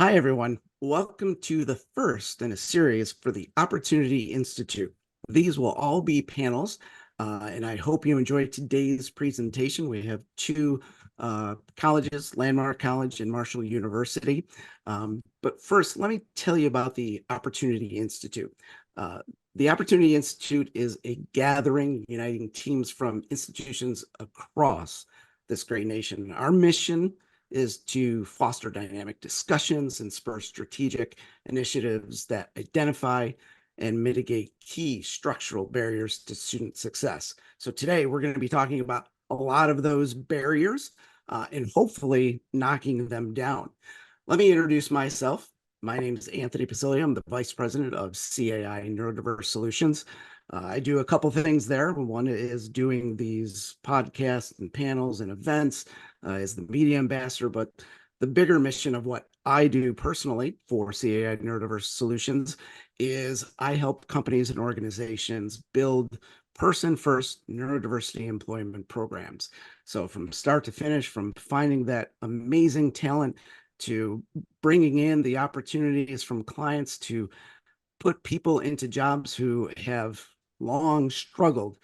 Hi, everyone. Welcome to the first in a series for the Opportunity Institute. These will all be panels, and I hope you enjoyed today's presentation. We have two colleges, Landmark College and Marshall University. But first, let me tell you about the Opportunity Institute. The Opportunity Institute is a gathering uniting teams from institutions across this great nation. Our mission is to foster dynamic discussions and spur strategic initiatives that identify and mitigate key structural barriers to student success. So today we're going to be talking about a lot of those barriers and hopefully knocking them down. Let me introduce myself. My name is Anthony Pasilio. I'm the Vice President of CAI Neurodiverse Solutions. I do a couple things there. One is doing these podcasts and panels and events as the media ambassador, but the bigger mission of what I do personally for CAI Neurodiverse Solutions is I help companies and organizations build person-first neurodiversity employment programs. So from start to finish, from finding that amazing talent to bringing in the opportunities from clients to put people into jobs who have long struggled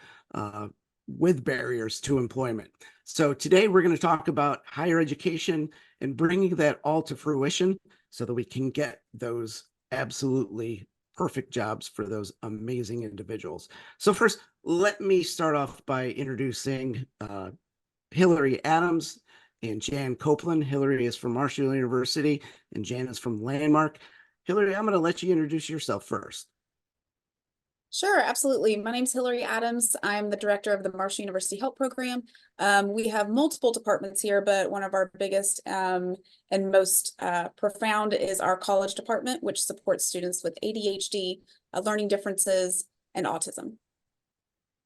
with barriers to employment. So today we're going to talk about higher education and bringing that all to fruition so that we can get those absolutely perfect jobs for those amazing individuals. So first, let me start off by introducing Hillary Adams and Jan Copeland. Hillary is from Marshall University and Jan is from Landmark. Hillary, I'm going to let you introduce yourself first. Sure, absolutely. My name's Hillary Adams. I'm the director of the Marshall University Help Program. We have multiple departments here, but one of our biggest and most profound is our college department, which supports students with ADHD, learning differences, and autism.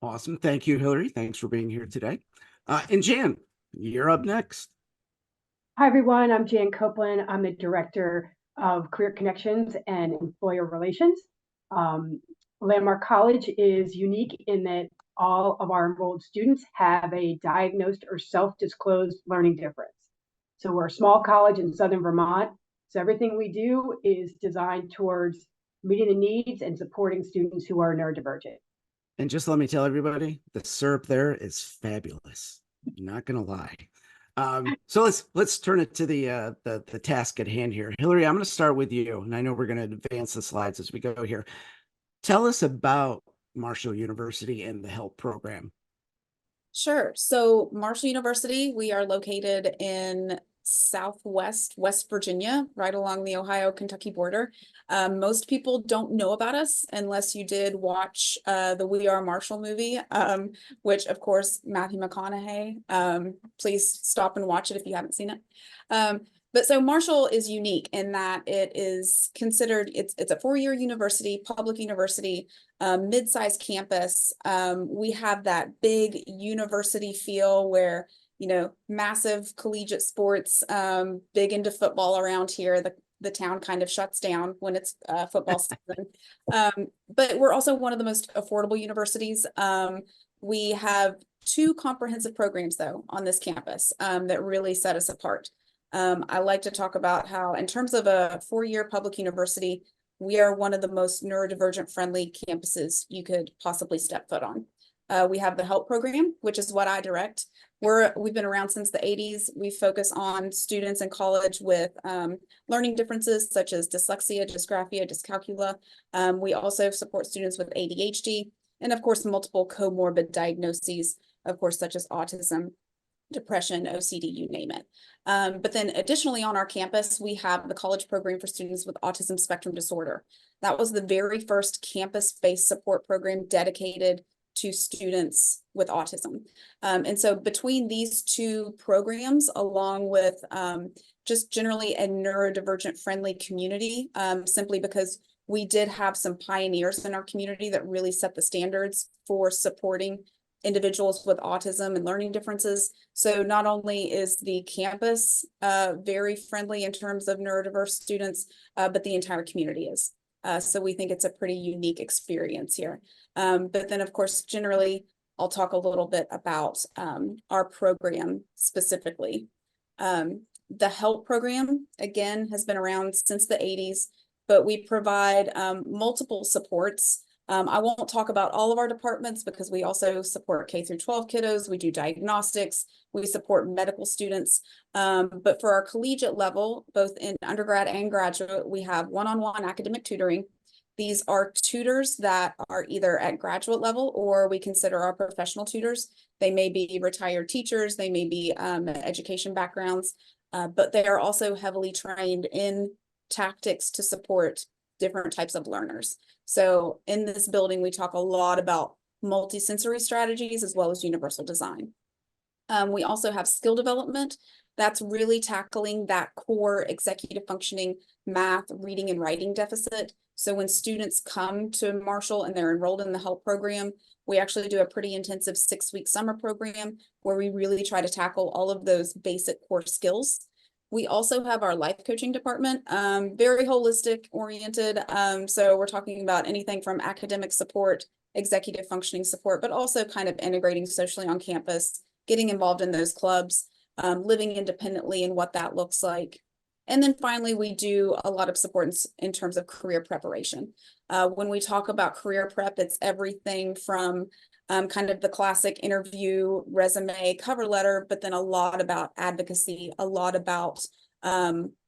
Awesome. Thank you, Hillary. Thanks for being here today. And Jan, you're up next. Hi, everyone. I'm Jan Copeland. I'm the Director of Career Connections and Employer Relations. Landmark College is unique in that all of our enrolled students have a diagnosed or self-disclosed learning difference. So we're a small college in Southern Vermont. So everything we do is designed towards meeting the needs and supporting students who are neurodivergent. And just let me tell everybody, the syrup there is fabulous. I'm not going to lie. So let's turn it to the task at hand here. Hillary, I'm going to start with you, and I know we're going to advance the slides as we go here. Tell us about Marshall University and the HELP program. Sure. So Marshall University, we are located in Southwest West Virginia, right along the Ohio-Kentucky border. Most people don't know about us unless you did watch the We Are Marshall movie, which of course Matthew McConaughey. Please stop and watch it if you haven't seen it. But so Marshall is unique in that it is considered, it's a four-year university, public university, mid-sized campus. We have that big university feel where, you know, massive collegiate sports, big into football around here. The town kind of shuts down when it's football season. But we're also one of the most affordable universities. We have two comprehensive programs, though, on this campus that really set us apart. I like to talk about how, in terms of a four-year public university, we are one of the most neurodivergent friendly campuses you could possibly step foot on. We have the HELP program, which is what I direct. We've been around since the 80s. We focus on students in college with learning differences such as dyslexia, dysgraphia, dyscalculia. We also support students with ADHD and, of course, multiple comorbid diagnoses, of course, such as autism, depression, OCD, you name it. But then additionally on our campus, we have the college program for students with autism spectrum disorder. That was the very first campus-based support program dedicated to students with autism. And so between these two programs, along with just generally a neurodivergent friendly community, simply because we did have some pioneers in our community that really set the standards for supporting individuals with autism and learning differences. So not only is the campus very friendly in terms of neurodiverse students, but the entire community is. So we think it's a pretty unique experience here. But then, of course, generally, I'll talk a little bit about our program specifically. The HELP program, again, has been around since the 80s, but we provide multiple supports. I won't talk about all of our departments because we also support K through 12 kiddos. We do diagnostics. We support medical students. But for our collegiate level, both in undergrad and graduate, we have one-on-one academic tutoring. These are tutors that are either at graduate level or we consider our professional tutors. They may be retired teachers. They may be education backgrounds, but they are also heavily trained in tactics to support different types of learners. So in this building, we talk a lot about multisensory strategies as well as universal design. We also have skill development. That's really tackling that core executive functioning math, reading, and writing deficit. So when students come to Marshall and they're enrolled in the HELP program, we actually do a pretty intensive 6-week summer program where we really try to tackle all of those basic core skills. We also have our life coaching department, very holistic oriented. So we're talking about anything from academic support, executive functioning support, but also kind of integrating socially on campus, getting involved in those clubs, living independently and what that looks like. And then finally, we do a lot of support in terms of career preparation. When we talk about career prep, it's everything from kind of the classic interview, resume, cover letter, but then a lot about advocacy, a lot about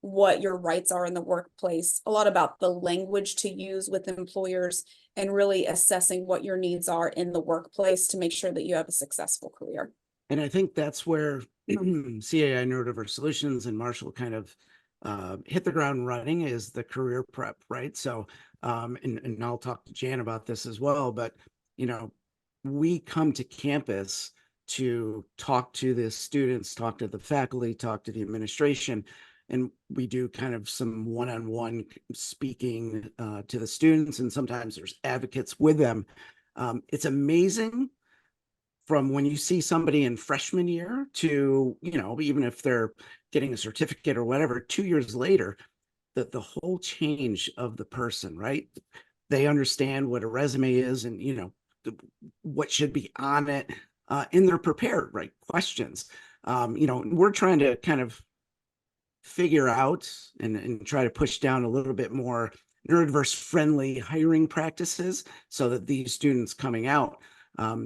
what your rights are in the workplace, a lot about the language to use with employers, and really assessing what your needs are in the workplace to make sure that you have a successful career. And I think that's where CAI Neurodiverse Solutions and Marshall kind of hit the ground running, is the career prep, right? So, and I'll talk to Jan about this as well, but, you know, we come to campus to talk to the students, talk to the faculty, talk to the administration, and we do kind of some one-on-one speaking to the students, and sometimes there's advocates with them. It's amazing from when you see somebody in freshman year to, you know, even if they're getting a certificate or whatever, 2 years later, that the whole change of the person, right? They understand what a resume is and, you know, what should be on it, and they're prepared, right? Questions. You know, we're trying to kind of figure out and try to push down a little bit more neurodiverse friendly hiring practices so that these students coming out,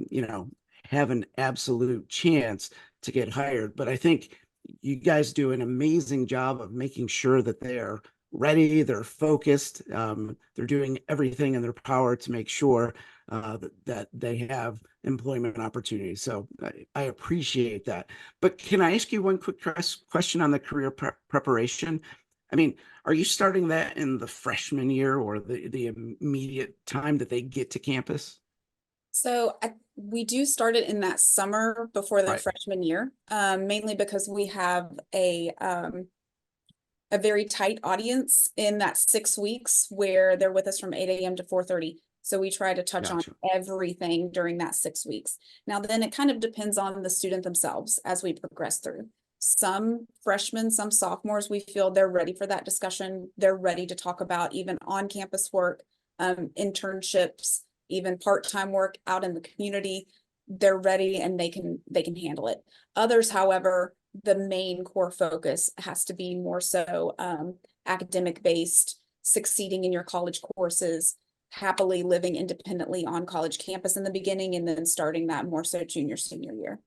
you know, have an absolute chance to get hired. But I think you guys do an amazing job of making sure that they're ready, they're focused, they're doing everything in their power to make sure that they have employment opportunities. So I appreciate that. But can I ask you one quick question on the career preparation? I mean, are you starting that in the freshman year or the immediate time that they get to campus? So we do start it in that summer before their Right. freshman year, mainly because we have a very tight audience in that 6 weeks where they're with us from 8 a.m. to 4:30. So we try to touch Gotcha. on everything during that 6 weeks. Now, then it kind of depends on the student themselves as we progress through. Some freshmen, some sophomores, we feel they're ready for that discussion. They're ready to talk about even on-campus work, internships, even part-time work out in the community. They're ready and they can handle it. Others, however, the main core focus has to be more so academic based, succeeding in your college courses, happily living independently on college campus in the beginning, and then starting that more so junior, senior year.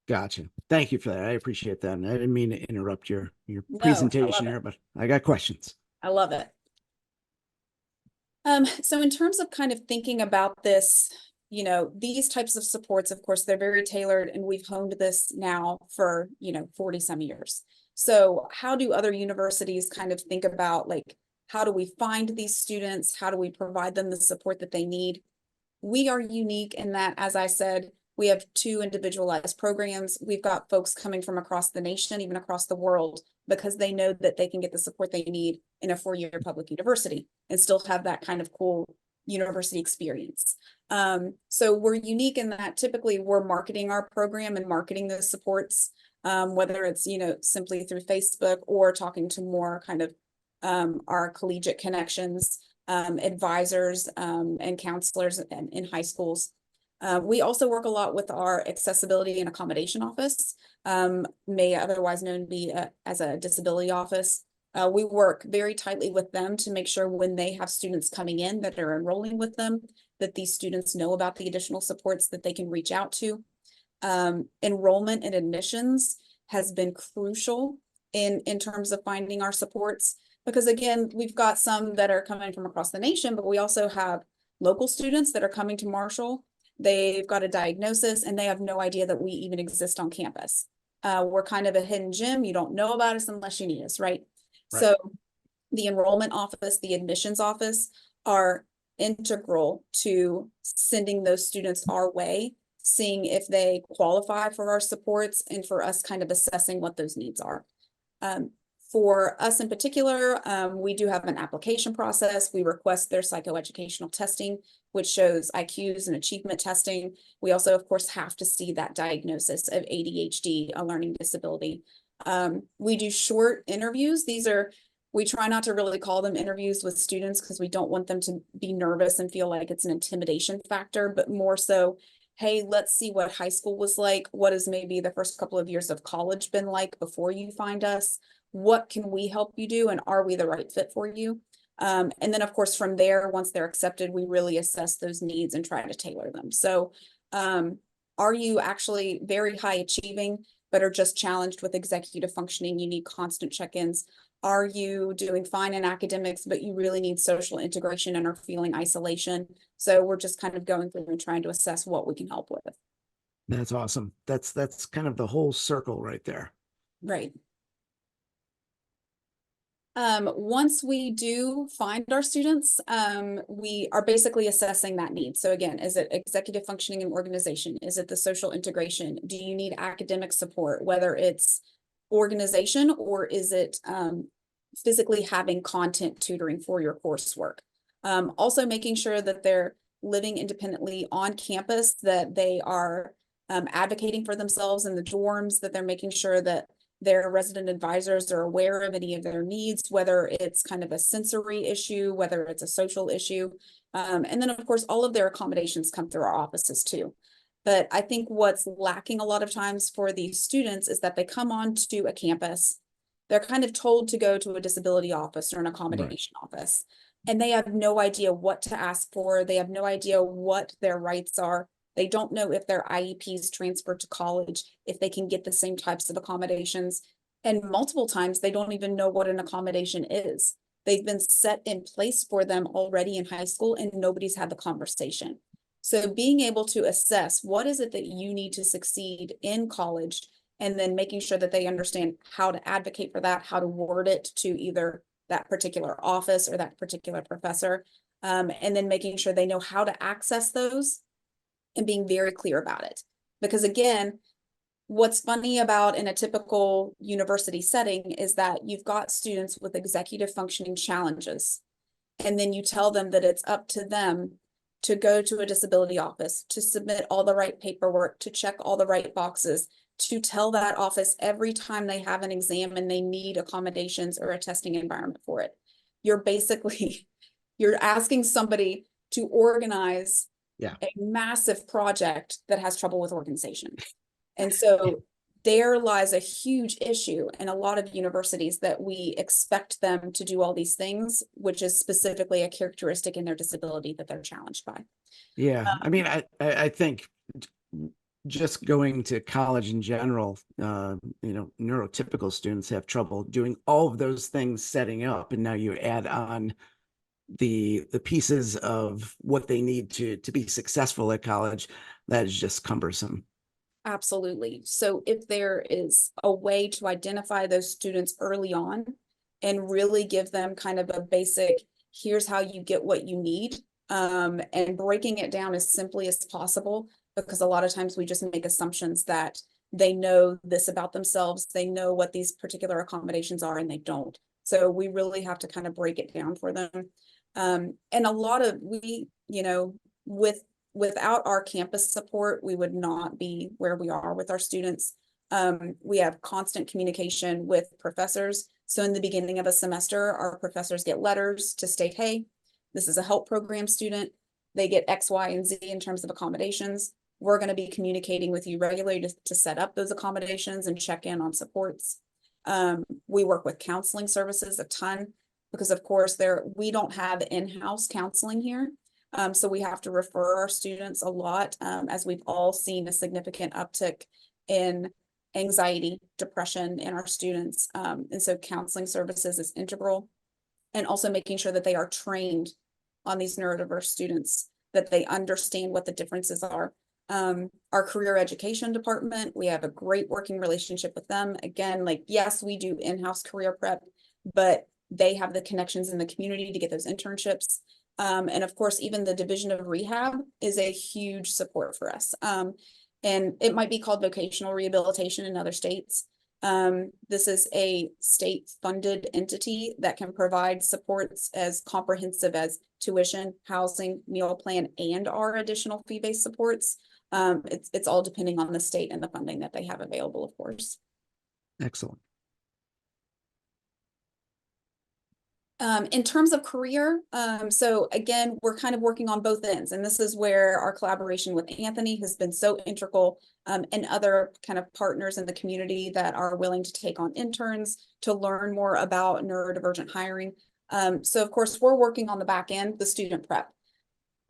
Gotcha. Thank you for that. I appreciate that. And I didn't mean to interrupt your No, presentation here, but I got questions. I love it. So in terms of kind of thinking about this, you know, these types of supports, of course, they're very tailored, and we've honed this now for, you know, 40 some years. So how do other universities kind of think about, like, how do we find these students? How do we provide them the support that they need? We are unique in that, as I said, we have 2 individualized programs. We've got folks coming from across the nation, even across the world, because they know that they can get the support they need in a 4-year public university and still have that kind of cool university experience. So we're unique in that typically we're marketing our program and marketing those supports, whether it's, you know, simply through Facebook or talking to more kind of our collegiate connections, advisors, and counselors in high schools. We also work a lot with our accessibility and accommodation office, may otherwise known to be as a disability office. We work very tightly with them to make sure when they have students coming in that are enrolling with them, that these students know about the additional supports that they can reach out to. Enrollment and admissions has been crucial in terms of finding our supports, because again, we've got some that are coming from across the nation, but we also have local students that are coming to Marshall. They've got a diagnosis and they have no idea that we even exist on campus. We're kind of a hidden gem. You don't know about us unless you need us, right? So the enrollment office, the admissions office are integral to sending those students our way, seeing if they qualify for our supports, and for us kind of assessing what those needs are. For us in particular, we do have an application process. We request their psychoeducational testing, which shows IQs and achievement testing. We also, of course, have to see that diagnosis of ADHD, a learning disability. We do short interviews. We try not to really call them interviews with students because we don't want them to be nervous and feel like it's an intimidation factor, but more so, hey, let's see what high school was like. What has maybe the first couple of years of college been like before you find us? What can we help you do? And are we the right fit for you? And then, of course, from there, once they're accepted, we really assess those needs and try to tailor them. So are you actually very high achieving, but are just challenged with executive functioning? You need constant check-ins. Are you doing fine in academics, but you really need social integration and are feeling isolation? So we're just kind of going through and trying to assess what we can help with. That's awesome. That's kind of the whole circle right there. Right. Once we do find our students, we are basically assessing that need. So again, is it executive functioning and organization? Is it the social integration? Do you need academic support, whether it's organization or is it physically having content tutoring for your coursework? Also making sure that they're living independently on campus, that they are advocating for themselves in the dorms, that they're making sure that their resident advisors are aware of any of their needs, whether it's kind of a sensory issue, whether it's a social issue. And then, of course, all of their accommodations come through our offices too. But I think what's lacking a lot of times for these students is that they come onto a campus, they're kind of told to go to a disability office or an accommodation office, and they have no idea what to ask for. They have no idea what their rights are. They don't know if their IEPs transfer to college, if they can get the same types of accommodations. And multiple times, they don't even know what an accommodation is. They've been set in place for them already in high school, and nobody's had the conversation. So being able to assess what is it that you need to succeed in college, and then making sure that they understand how to advocate for that, how to word it to either that particular office or that particular professor, and then making sure they know how to access those and being very clear about it. Because again, what's funny about in a typical university setting is that you've got students with executive functioning challenges, and then you tell them that it's up to them to go to a disability office, to submit all the right paperwork, to check all the right boxes, to tell that office every time they have an exam and they need accommodations or a testing environment for it. You're asking somebody to organize a massive project that has trouble with organization. And so there lies a huge issue in a lot of universities that we expect them to do all these things, which is specifically a characteristic in their disability that they're challenged by. Yeah. I mean, I think just going to college in general, neurotypical students have trouble doing all of those things setting up. And now you add on the pieces of what they need to be successful at college. That is just cumbersome. Absolutely. So if there is a way to identify those students early on and really give them kind of a basic, here's how you get what you need, and breaking it down as simply as possible, because a lot of times we just make assumptions that they know this about themselves, they know what these particular accommodations are, and they don't. So we really have to kind of break it down for them. And a lot of without our campus support, we would not be where we are with our students. We have constant communication with professors. So in the beginning of a semester, our professors get letters to state, hey, this is a help program student. they get X, Y, and Z in terms of accommodations. We're going to be communicating with you regularly to set up those accommodations and check in on supports. We work with counseling services a ton because, of course, we don't have in-house counseling here. So we have to refer our students a lot, as we've all seen a significant uptick in anxiety, depression in our students. And so counseling services is integral, and also making sure that they are trained on these neurodiverse students, that they understand what the differences are. Our career education department, we have a great working relationship with them. Again, like, yes, we do in-house career prep, but they have the connections in the community to get those internships. And of course, even the Division of Rehab is a huge support for us. And it might be called vocational rehabilitation in other states. This is a state-funded entity that can provide supports as comprehensive as tuition, housing, meal plan, and our additional fee-based supports. It's all depending on the state and the funding that they have available, of course. Excellent. In terms of career, so again, we're kind of working on both ends, and this is where our collaboration with Anthony has been so integral, and other kind of partners in the community that are willing to take on interns to learn more about neurodivergent hiring. So of course, we're working on the back end, the student prep,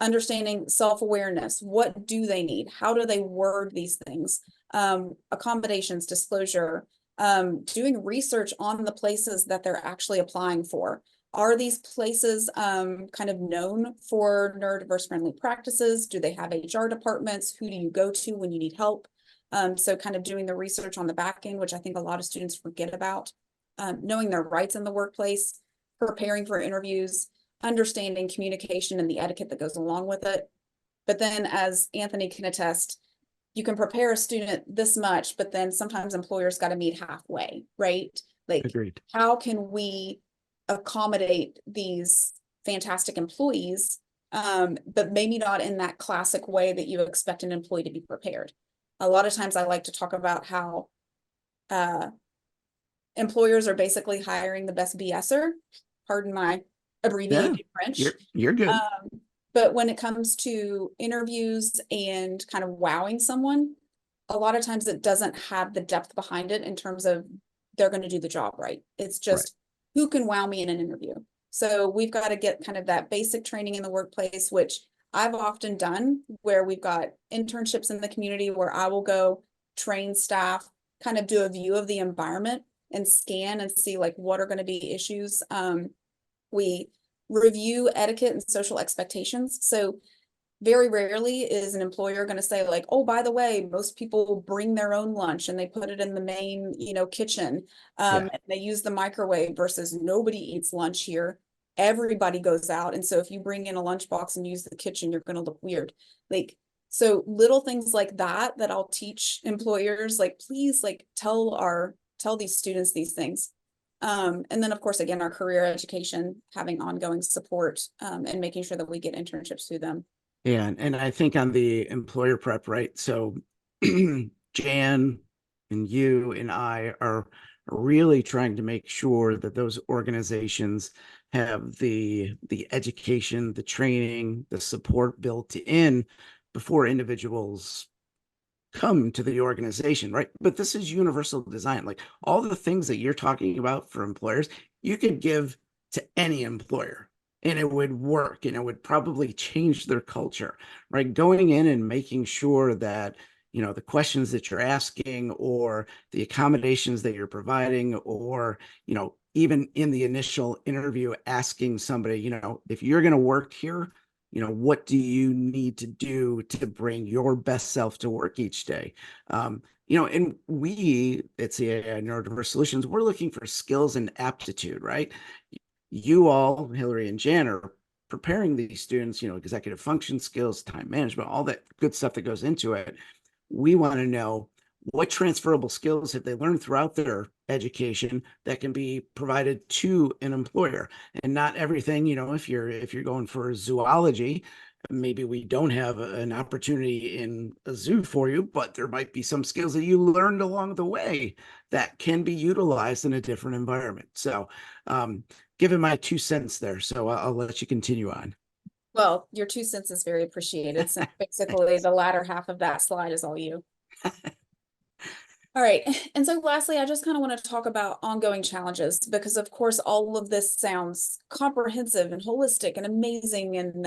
understanding self-awareness. What do they need? How do they word these things? Accommodations, disclosure, doing research on the places that they're actually applying for. Are these places kind of known for neurodiverse friendly practices? Do they have HR departments? Who do you go to when you need help? So kind of doing the research on the back end, which I think a lot of students forget about. Knowing their rights in the workplace, preparing for interviews, understanding communication and the etiquette that goes along with it. But then, as Anthony can attest, you can prepare a student this much, but then sometimes employers got to meet halfway, right? Like, Agreed. How can we accommodate these fantastic employees, but maybe not in that classic way that you expect an employee to be prepared? A lot of times I like to talk about how employers are basically hiring the best BSer, pardon my abbreviated French. You're good. But when it comes to interviews and kind of wowing someone, a lot of times it doesn't have the depth behind it in terms of they're going to do the job right. It's just who can wow me in an interview. So we've got to get kind of that basic training in the workplace, which I've often done, where we've got internships in the community where I will go train staff, kind of do a view of the environment and scan and see like what are going to be issues. We review etiquette and social expectations. So very rarely is an employer going to say like, oh, by the way, most people bring their own lunch and they put it in the main, kitchen. And they use the microwave versus nobody eats lunch here. Everybody goes out. And so if you bring in a lunchbox and use the kitchen, you're going to look weird. Like, so little things like that I'll teach employers, like, please, like, tell these students these things. And then, of course, again, our career education, having ongoing support, and making sure that we get internships through them. Yeah, and I think on the employer prep, right? So Jan and you and I are really trying to make sure that those organizations have the education, the training, the support built in before individuals come to the organization, right? But this is universal design. Like all the things that you're talking about for employers, you could give to any employer and it would work and it would probably change their culture, right? Going in and making sure that, the questions that you're asking or the accommodations that you're providing, or, even in the initial interview, asking somebody, if you're going to work here, what do you need to do to bring your best self to work each day? And we at CAI Neurodiverse Solutions, we're looking for skills and aptitude, right? You all, Hillary and Jan, are preparing these students, executive function skills, time management, all that good stuff that goes into it. We want to know what transferable skills have they learned throughout their education that can be provided to an employer, and not everything, if you're going for zoology, maybe we don't have an opportunity in a zoo for you, but there might be some skills that you learned along the way that can be utilized in a different environment. So, given my 2 cents there, so I'll let you continue on. Well, your 2 cents is very appreciated. So basically the latter half of that slide is all you. All right. And so lastly, I just kind of want to talk about ongoing challenges because of course, all of this sounds comprehensive and holistic and amazing. And,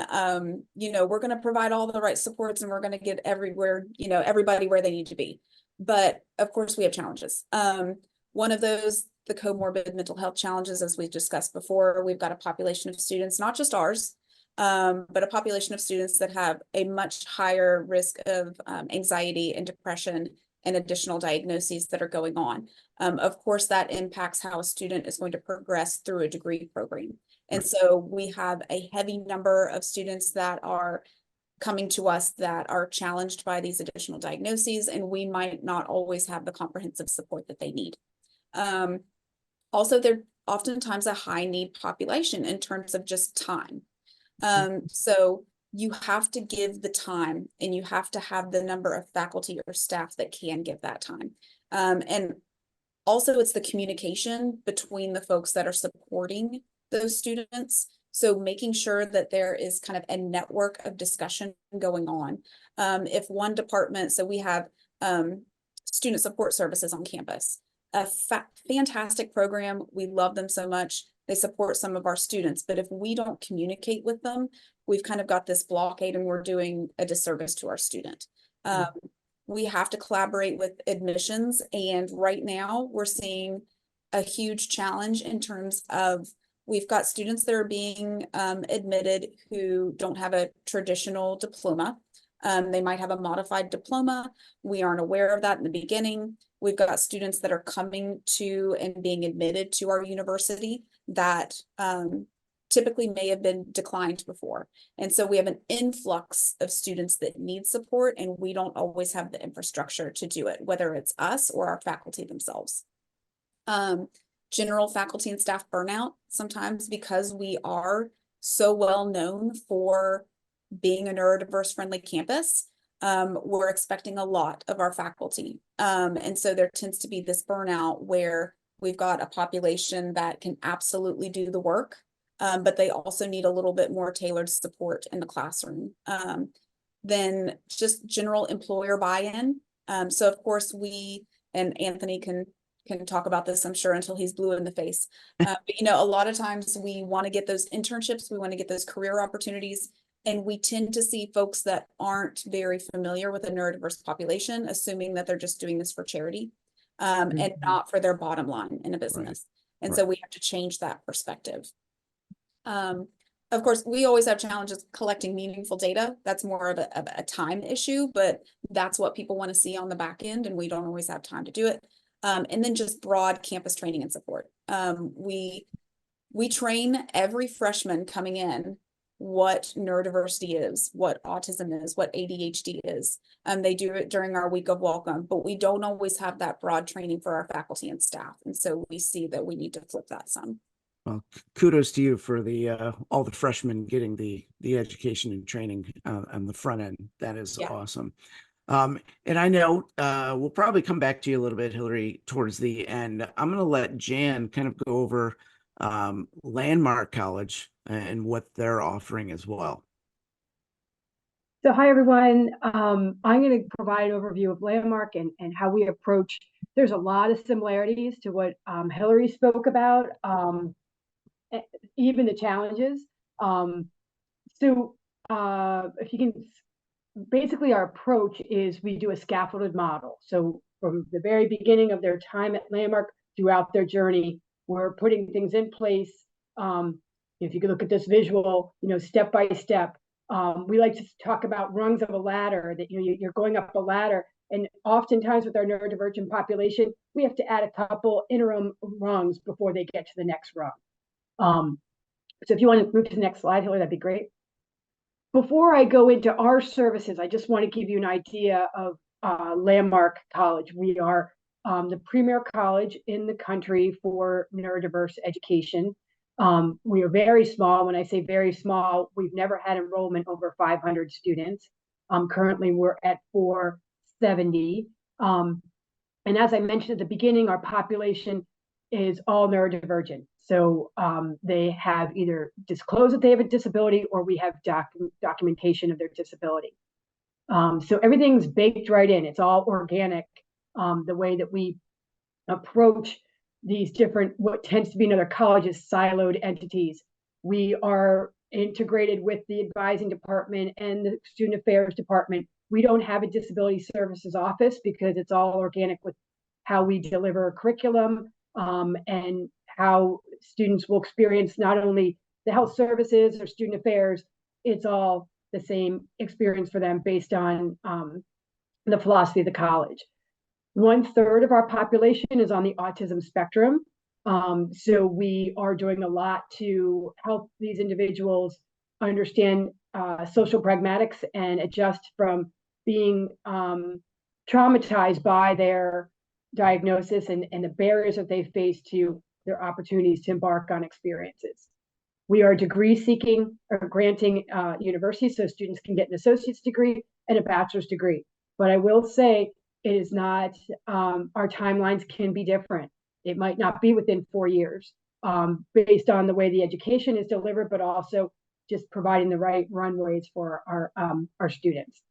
we're going to provide all the right supports and we're going to get everybody where they need to be. But of course we have challenges. One of those, the comorbid mental health challenges, as we've discussed before, we've got a population of students, not just ours, but a population of students that have a much higher risk of anxiety and depression and additional diagnoses that are going on. Of course, that impacts how a student is going to progress through a degree program. And so we have a heavy number of students that are coming to us that are challenged by these additional diagnoses, and we might not always have the comprehensive support that they need. Also, they're oftentimes a high need population in terms of just time. So you have to give the time and you have to have the number of faculty or staff that can give that time. And also it's the communication between the folks that are supporting those students. So making sure that there is kind of a network of discussion going on. If one department, so we have student support services on campus, a fantastic program. We love them so much. They support some of our students, but if we don't communicate with them, we've kind of got this blockade and we're doing a disservice to our student. We have to collaborate with admissions. And right now we're seeing a huge challenge in terms of we've got students that are being admitted who don't have a traditional diploma. They might have a modified diploma. We aren't aware of that in the beginning. We've got students that are coming to and being admitted to our university that typically may have been declined before. And so we have an influx of students that need support, and we don't always have the infrastructure to do it, whether it's us or our faculty themselves. General faculty and staff burnout, sometimes because we are so well known for being a neurodiverse friendly campus, we're expecting a lot of our faculty. And so there tends to be this burnout where we've got a population that can absolutely do the work, but they also need a little bit more tailored support in the classroom. Then just general employer buy-in. So of course and Anthony can talk about this, I'm sure, until he's blue in the face. But a lot of times we want to get those internships, we want to get those career opportunities, and we tend to see folks that aren't very familiar with the neurodiverse population, assuming that they're just doing this for charity, and not for their bottom line in a business. Right. And so we have to change that perspective. Of course, we always have challenges collecting meaningful data. That's more of a time issue, but that's what people want to see on the back end, and we don't always have time to do it. And then just broad campus training and support. We train every freshman coming in what neurodiversity is, what autism is, what ADHD is. They do it during our week of welcome, but we don't always have that broad training for our faculty and staff. And so we see that we need to flip that some. Well, kudos to you for all the freshmen getting the education and training on the front end. That is awesome. And I know we'll probably come back to you a little bit, Hillary, towards the end. I'm going to let Jan kind of go over Landmark College and what they're offering as well. So hi, everyone. I'm going to provide an overview of Landmark and how we approach. There's a lot of similarities to what Hillary spoke about, even the challenges. So if you can, basically our approach is we do a scaffolded model. So from the very beginning of their time at Landmark throughout their journey, we're putting things in place. If you could look at this visual, step by step. We like to talk about rungs of a ladder, that you're going up a ladder, and oftentimes with our neurodivergent population, we have to add a couple interim rungs before they get to the next rung. So if you want to move to the next slide, Hillary, that'd be great. Before I go into our services, I just want to give you an idea of Landmark College. We are the premier college in the country for neurodiverse education. We are very small. When I say very small, we've never had enrollment over 500 students. Currently, we're at 470. And as I mentioned at the beginning, our population is all neurodivergent. So they have either disclosed that they have a disability, or we have documentation of their disability. So everything's baked right in. It's all organic, the way that we approach these different, what tends to be in other colleges, siloed entities. We are integrated with the advising department and the student affairs department. We don't have a disability services office because it's all organic with how we deliver curriculum, and how students will experience not only the health services or student affairs, it's all the same experience for them based on the philosophy of the college. 1/3 of our population is on the autism spectrum. So we are doing a lot to help these individuals understand social pragmatics and adjust from being traumatized by their diagnosis and the barriers that they face to their opportunities to embark on experiences. We are degree seeking or granting universities, so students can get an associate's degree and a bachelor's degree. But I will say it is not, our timelines can be different. It might not be within 4 years, based on the way the education is delivered, but also just providing the right runways for our students.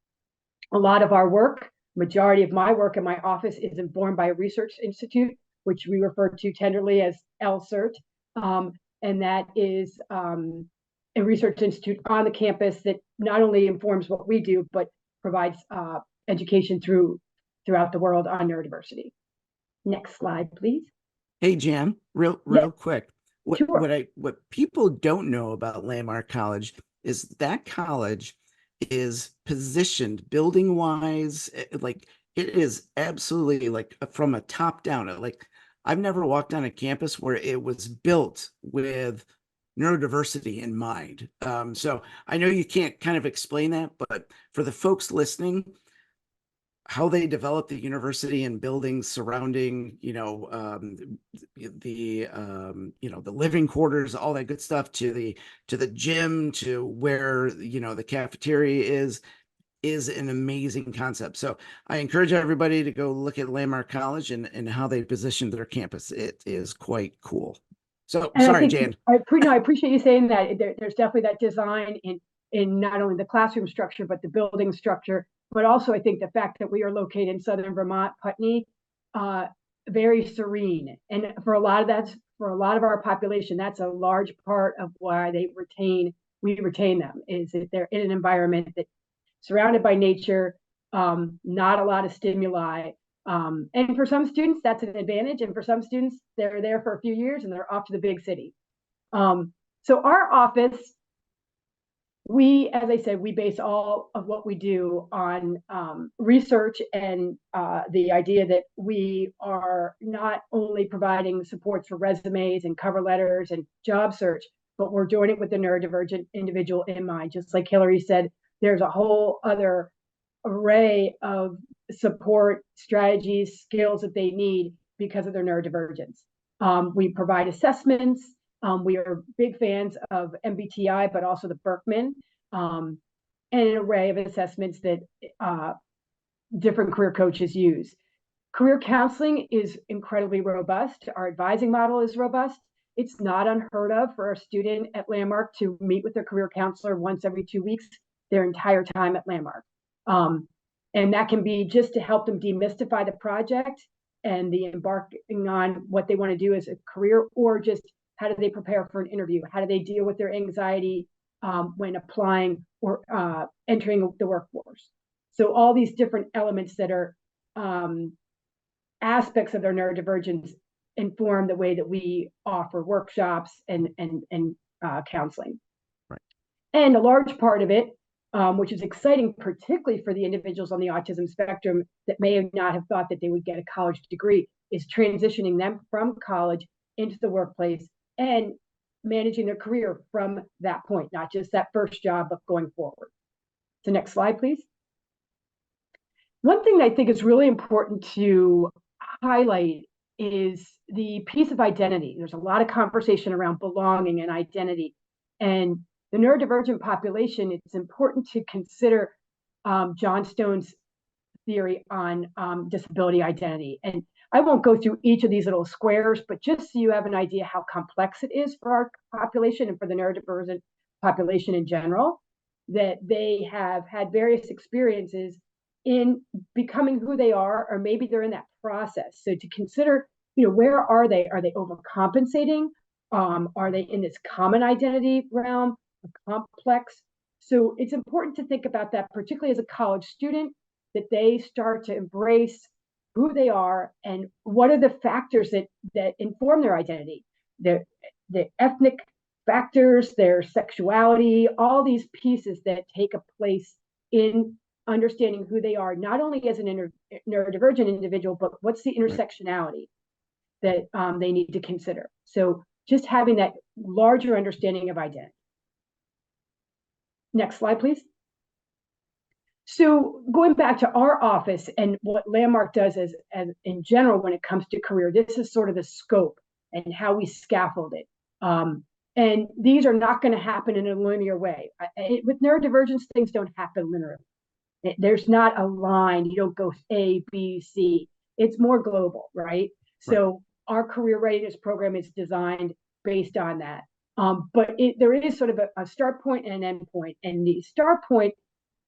A lot of our work, majority of my work in my office, is informed by a research institute, which we refer to tenderly as LCERT. And that is a research institute on the campus that not only informs what we do, but provides education throughout the world on neurodiversity. Next slide, please. Hey, Jan, real quick. What people don't know about Landmark College is that college is positioned building wise, like it is absolutely like from a top down. Like I've never walked on a campus where it was built with neurodiversity in mind. So I know you can't kind of explain that, but for the folks listening, how they develop the university and buildings surrounding, the living quarters, all that good stuff, to the gym, to where, the cafeteria is an amazing concept. So I encourage everybody to go look at Landmark College and how they position their campus. It is quite cool. So and sorry, Jan. I appreciate you saying that. There's definitely that design in not only the classroom structure, but the building structure. But also, I think the fact that we are located in southern Vermont, Putney, very serene. And for a lot of our population, that's a large part of why we retain them, is that they're in an environment that surrounded by nature, not a lot of stimuli. And for some students, that's an advantage. And for some students, they're there for a few years and they're off to the big city. So our office, as I said, we base all of what we do on research and the idea that we are not only providing supports for resumes and cover letters and job search, but we're doing it with the neurodivergent individual in mind. Just like Hillary said, there's a whole other array of support strategies, skills that they need because of their neurodivergence. We provide assessments. We are big fans of MBTI, but also the Berkman, and an array of assessments that different career coaches use. Career counseling is incredibly robust. Our advising model is robust. It's not unheard of for a student at Landmark to meet with their career counselor once every 2 weeks their entire time at Landmark. And that can be just to help them demystify the project and the embarking on what they want to do as a career, or just how do they prepare for an interview? How do they deal with their anxiety when applying or entering the workforce? So all these different elements that are aspects of their neurodivergence inform the way that we offer workshops and counseling. Right. And a large part of it, which is exciting, particularly for the individuals on the autism spectrum that may not have thought that they would get a college degree, is transitioning them from college into the workplace and managing their career from that point, not just that first job, but going forward. So next slide, please. One thing I think is really important to highlight is the piece of identity. There's a lot of conversation around belonging and identity. And the neurodivergent population, it's important to consider John Stone's theory on disability identity. And I won't go through each of these little squares, but just so you have an idea how complex it is for our population and for the neurodivergent population in general, that they have had various experiences in becoming who they are, or maybe they're in that process. So to consider, where are they? Are they overcompensating? Are they in this common identity realm, complex? So it's important to think about that, particularly as a college student, that they start to embrace who they are and what are the factors that inform their identity, the ethnic factors, their sexuality, all these pieces that take a place in understanding who they are, not only as an neurodivergent individual, but what's the intersectionality that they need to consider. So just having that larger understanding of identity. Next slide, please. So going back to our office and what Landmark does as in general when it comes to career, this is sort of the scope and how we scaffold it. And these are not going to happen in a linear way. With neurodivergence, things don't happen linearly. There's not a line. You don't go A, B, C. It's more global, right? So our career readiness program is designed based on that. But there is sort of a start point and an end point. And the start point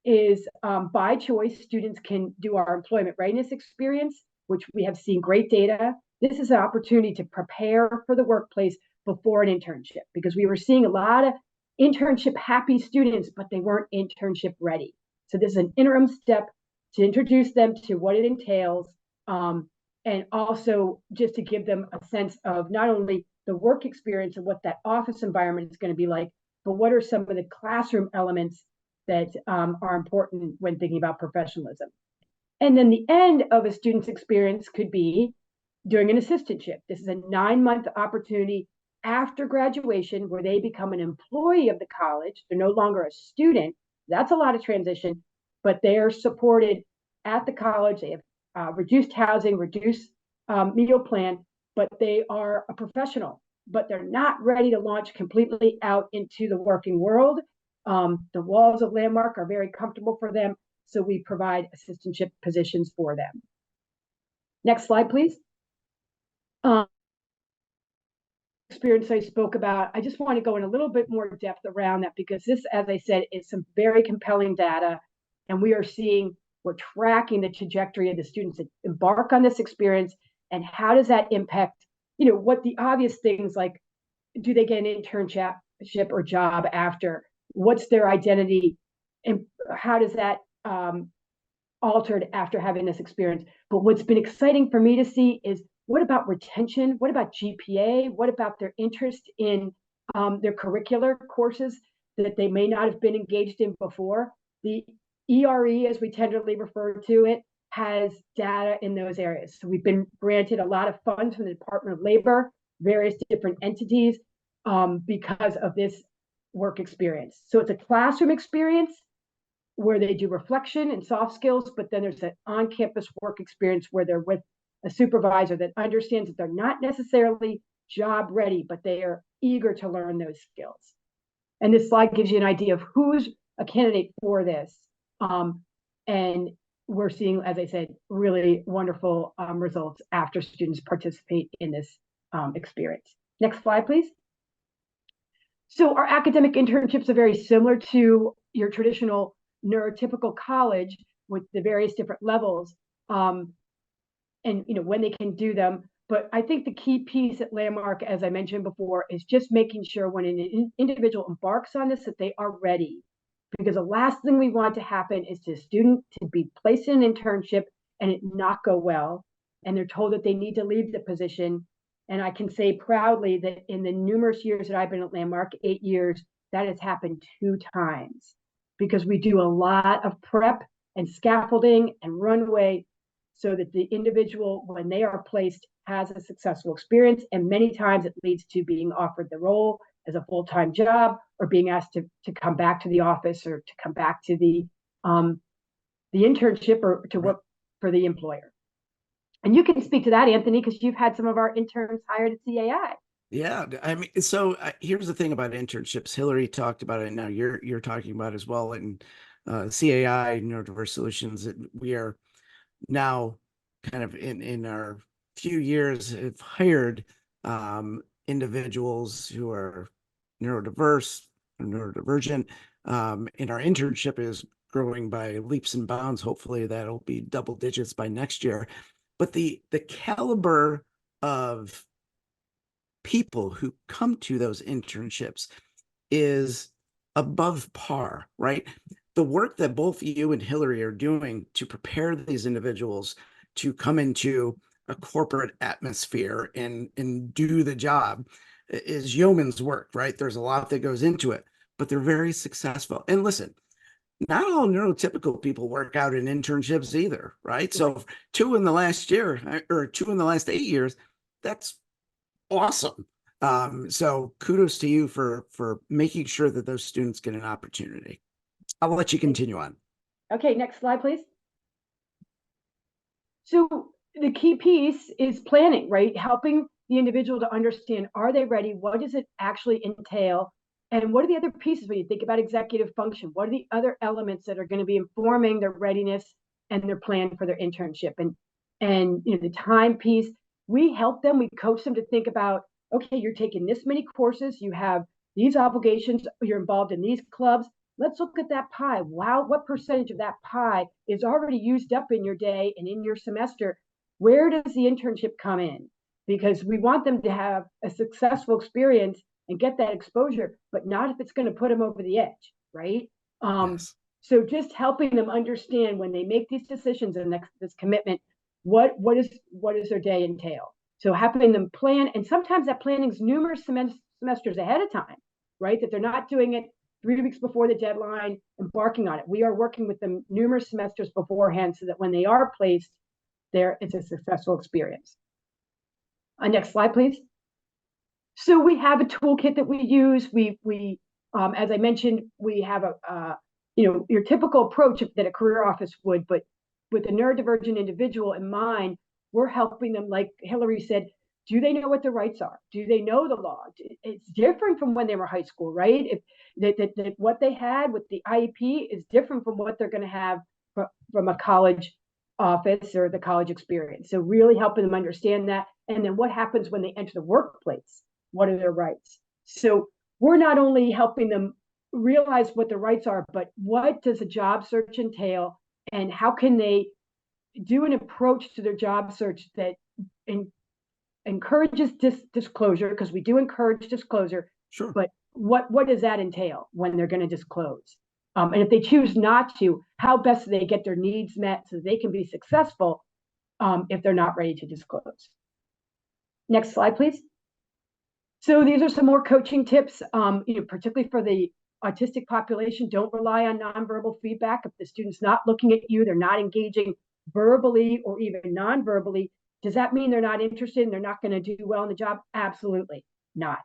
is by choice, students can do our employment readiness experience, which we have seen great data. This is an opportunity to prepare for the workplace before an internship, because we were seeing a lot of internship happy students, but they weren't internship ready. So this is an interim step to introduce them to what it entails, and also just to give them a sense of not only the work experience and what that office environment is going to be like, but what are some of the classroom elements that are important when thinking about professionalism. And then the end of a student's experience could be doing an assistantship. This is a 9-month opportunity after graduation where they become an employee of the college. They're no longer a student. That's a lot of transition, but they are supported at the college. They have reduced housing, reduced meal plan, but they are a professional, but they're not ready to launch completely out into the working world. The walls of Landmark are very comfortable for them, so we provide assistantship positions for them. Next slide, please. Experience I spoke about, I just want to go in a little bit more depth around that, because this, as I said, is some very compelling data, and we're tracking the trajectory of the students that embark on this experience, and how does that impact, what the obvious things like, do they get an internship or job after? What's their identity, and how does that altered after having this experience? But what's been exciting for me to see is, what about retention? What about GPA? What about their interest in their curricular courses that they may not have been engaged in before? The ERE, as we tenderly refer to it, has data in those areas. So we've been granted a lot of funds from the Department of Labor, various different entities, because of this work experience. So it's a classroom experience where they do reflection and soft skills, but then there's an on-campus work experience where they're with a supervisor that understands that they're not necessarily job ready, but they are eager to learn those skills. And this slide gives you an idea of who's a candidate for this. And we're seeing, as I said, really wonderful results after students participate in this experience. Next slide, please. So our academic internships are very similar to your traditional neurotypical college with the various different levels, and when they can do them. But I think the key piece at Landmark, as I mentioned before, is just making sure when an individual embarks on this that they are ready. Because the last thing we want to happen is to a student to be placed in an internship and it not go well, and they're told that they need to leave the position. And I can say proudly that in the numerous years that I've been at Landmark, 8 years, that has happened 2 times, because we do a lot of prep and scaffolding and runway so that the individual, when they are placed, has a successful experience. And many times it leads to being offered the role as a full-time job, or being asked to come back to the office, or to come back to the internship, or to work for the employer. And you can speak to that, Anthony, because you've had some of our interns hired at CAI. Yeah, I mean, so here's the thing about internships. Hillary talked about it. Now you're talking about it as well. And CAI Neurodiverse Solutions, we are now kind of in our few years have hired individuals who are neurodiverse, neurodivergent, and our internship is growing by leaps and bounds. Hopefully that'll be double digits by next year. But the caliber of people who come to those internships is above par, right? The work that both you and Hillary are doing to prepare these individuals to come into a corporate atmosphere and do the job is yeoman's work, right? There's a lot that goes into it, but they're very successful. And listen, not all neurotypical people work out in internships either, right? So 2 in the last year or 2 in the last 8 years, that's awesome. So kudos to you for making sure that those students get an opportunity. I'll let you continue on. Okay, next slide, please. So the key piece is planning, right? Helping the individual to understand, are they ready? What does it actually entail? And what are the other pieces when you think about executive function? What are the other elements that are going to be informing their readiness and their plan for their internship? And you know, the time piece, we help them, we coach them to think about, okay, you're taking this many courses, you have these obligations, you're involved in these clubs. Let's look at that pie. Wow, what percentage of that pie is already used up in your day and in your semester? Where does the internship come in? Because we want them to have a successful experience and get that exposure, but not if it's going to put them over the edge, right? Yes. So just helping them understand when they make these decisions and this commitment, what does their day entail? So helping them plan, and sometimes that planning is numerous semesters ahead of time, right? That they're not doing it 3 weeks before the deadline, embarking on it. We are working with them numerous semesters beforehand so that when they are placed there, it's a successful experience. Next slide, please. So we have a toolkit that we use. As I mentioned, we have your typical approach that a career office would, but with a neurodivergent individual in mind, we're helping them, like Hillary said, do they know what their rights are? Do they know the law? It's different from when they were high school, right? That what they had with the IEP is different from what they're going to have from a college office or the college experience. So really helping them understand that. And then what happens when they enter the workplace? What are their rights? So we're not only helping them realize what their rights are, but what does a job search entail? And how can they do an approach to their job search that encourages disclosure, because we do encourage disclosure. Sure. But what does that entail when they're going to disclose? And if they choose not to, how best do they get their needs met so they can be successful if they're not ready to disclose? Next slide, please. So these are some more coaching tips, particularly for the autistic population. Don't rely on nonverbal feedback. If the student's not looking at you, they're not engaging verbally or even non-verbally, does that mean they're not interested and they're not going to do well in the job? Absolutely not.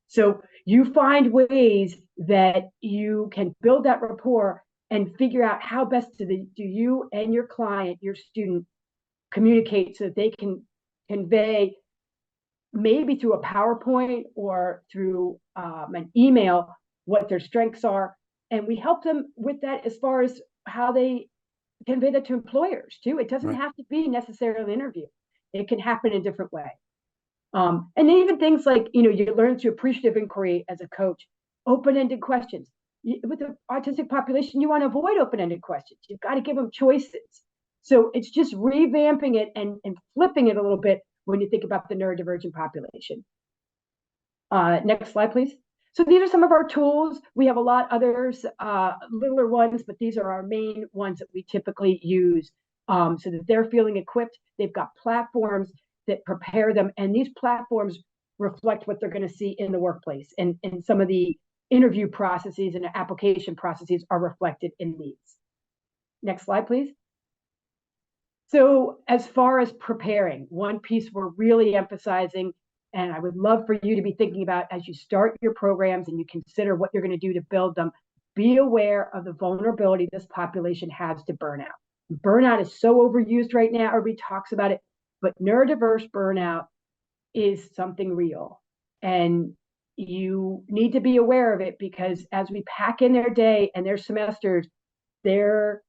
So you find ways that you can build that rapport and figure out how best do you and your client, your student, communicate so that they can convey, maybe through a PowerPoint or through an email, what their strengths are. And we help them with that as far as how they convey that to employers too. It doesn't have to be necessarily an interview. It can happen in a different way. And even things like, you learn through appreciative inquiry as a coach, open-ended questions. With the autistic population, you want to avoid open-ended questions. You've got to give them choices. So it's just revamping it and flipping it a little bit when you think about the neurodivergent population. Next slide, please. So these are some of our tools. We have a lot others, littler ones, but these are our main ones that we typically use so that they're feeling equipped. They've got platforms that prepare them, and these platforms reflect what they're going to see in the workplace. And some of the interview processes and application processes are reflected in these. Next slide, please. So as far as preparing, one piece we're really emphasizing, and I would love for you to be thinking about as you start your programs and you consider what you're going to do to build them, be aware of the vulnerability this population has to burnout. Burnout is so overused right now, everybody talks about it, but neurodiverse burnout is something real. And you need to be aware of it, because as we pack in their day and their semesters, this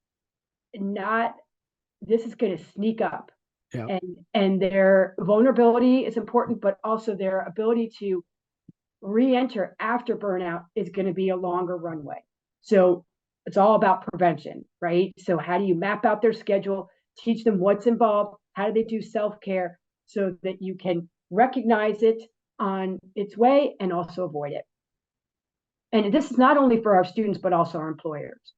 is going to sneak up. Yeah. And their vulnerability is important, but also their ability to re-enter after burnout is going to be a longer runway. So it's all about prevention, right? So how do you map out their schedule, teach them what's involved, how do they do self-care so that you can recognize it on its way and also avoid it. And this is not only for our students, but also our employers.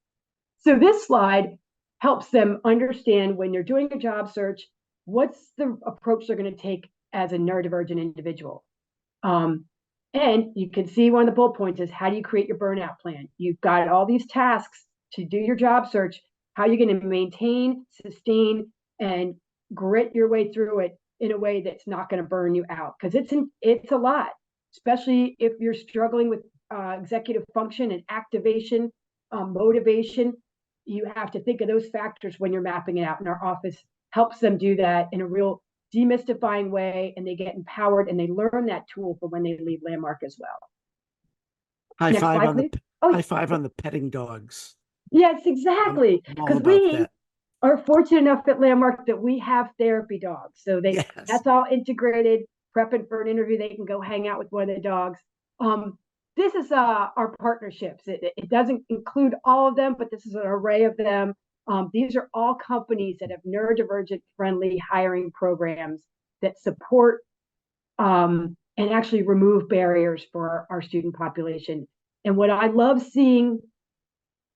So this slide helps them understand when they're doing a job search, what's the approach they're going to take as a neurodivergent individual. And you can see one of the bullet points is how do you create your burnout plan? You've got all these tasks to do your job search. How are you going to maintain, sustain, and grit your way through it in a way that's not going to burn you out? Because it's a lot, especially if you're struggling with executive function and activation, motivation. You have to think of those factors when you're mapping it out. And our office helps them do that in a real demystifying way, and they get empowered and they learn that tool for when they leave Landmark as well. High Next five slide, on the please. Oh, high five on the petting dogs. yes, exactly. I'm all Because about we that. are fortunate enough at Landmark that we have therapy dogs. So Yes. that's all integrated, prepping for an interview. They can go hang out with one of the dogs. This is our partnerships. It doesn't include all of them, but this is an array of them. These are all companies that have neurodivergent friendly hiring programs that support and actually remove barriers for our student population. And what I love seeing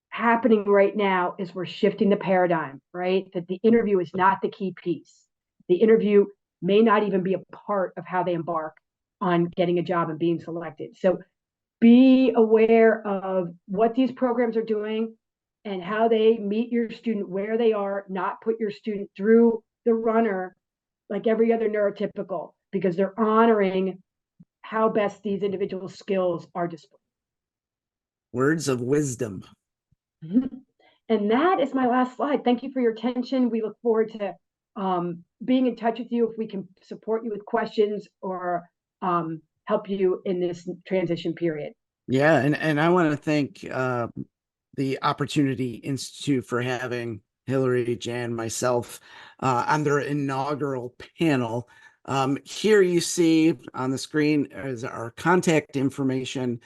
happening right now is we're shifting the paradigm, right? That the interview is not the key piece. The interview may not even be a part of how they embark on getting a job and being selected. So be aware of what these programs are doing and how they meet your student where they are, not put your student through the runner like every other neurotypical, because they're honoring how best these individual skills are displayed. Words of wisdom. And that is my last slide. Thank you for your attention. We look forward to being in touch with you if we can support you with questions or help you in this transition period. Yeah, and I want to thank the Opportunity Institute for having Hillary, Jan, myself on their inaugural panel. Here you see on the screen is our contact information.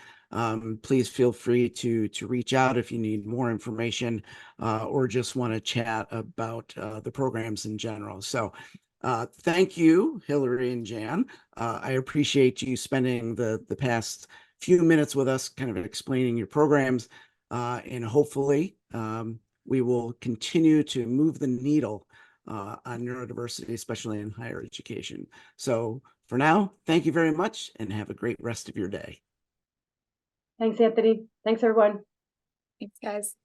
Please feel free to reach out if you need more information or just want to chat about the programs in general. So thank you, Hillary and Jan. I appreciate you spending the past few minutes with us kind of explaining your programs, and hopefully we will continue to move the needle on neurodiversity, especially in higher education. So for now, thank you very much and have a great rest of your day. Thanks, Anthony. Thanks, everyone. Thanks, guys.